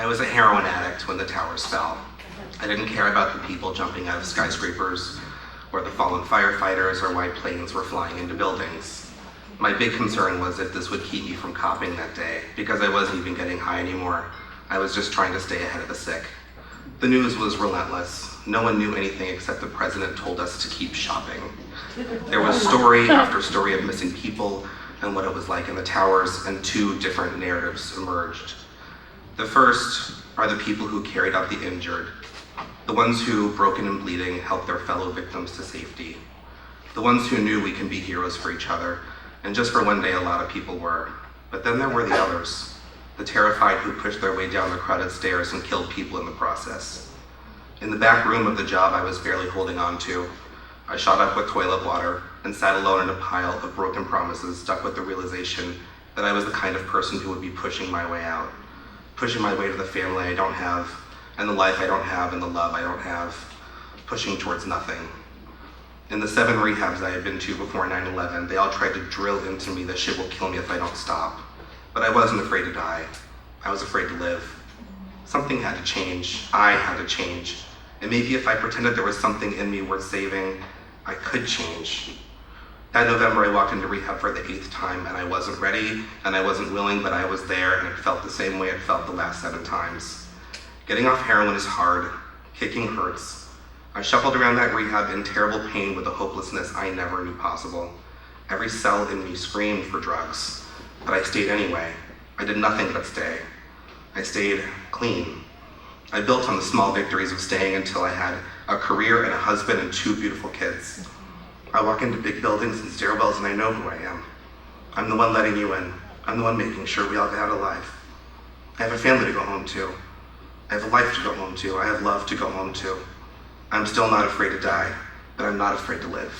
I was a heroin addict when the towers fell. I didn't care about the people jumping out of skyscrapers, or the fallen firefighters, or why planes were flying into buildings. My big concern was if this would keep me from copping that day, because I wasn't even getting high anymore. I was just trying to stay ahead of the sick. The news was relentless. No one knew anything except the president told us to keep shopping. There was story after story of missing people and what it was like in the towers, and two different narratives emerged. The first are the people who carried out the injured, the ones who, broken and bleeding, helped their fellow victims to safety. The ones who knew we can be heroes for each other, and just for one day a lot of people were. But then there were the others, the terrified who pushed their way down the crowded stairs and killed people in the process. In the back room of the job I was barely holding on to, I shot up with toilet water and sat alone in a pile of broken promises, stuck with the realization that I was the kind of person who would be pushing my way out, pushing my way to the family I don't have, and the life I don't have, and the love I don't have, pushing towards nothing. In the 7 rehabs I had been to before 9/11, they all tried to drill into me that shit will kill me if I don't stop. But I wasn't afraid to die. I was afraid to live. Something had to change. I had to change. And maybe if I pretended there was something in me worth saving, I could change. That November I walked into rehab for the 8th time, and I wasn't ready, and I wasn't willing, but I was there, and it felt the same way it felt the last 7 times. Getting off heroin is hard. Kicking hurts. I shuffled around that rehab in terrible pain with a hopelessness I never knew possible. Every cell in me screamed for drugs, but I stayed anyway. I did nothing but stay. I stayed clean. I built on the small victories of staying until I had a career and a husband and 2 beautiful kids. I walk into big buildings and stairwells and I know who I am. I'm the one letting you in. I'm the one making sure we all get out alive. I have a family to go home to. I have a life to go home to. I have love to go home to. I'm still not afraid to die, but I'm not afraid to live.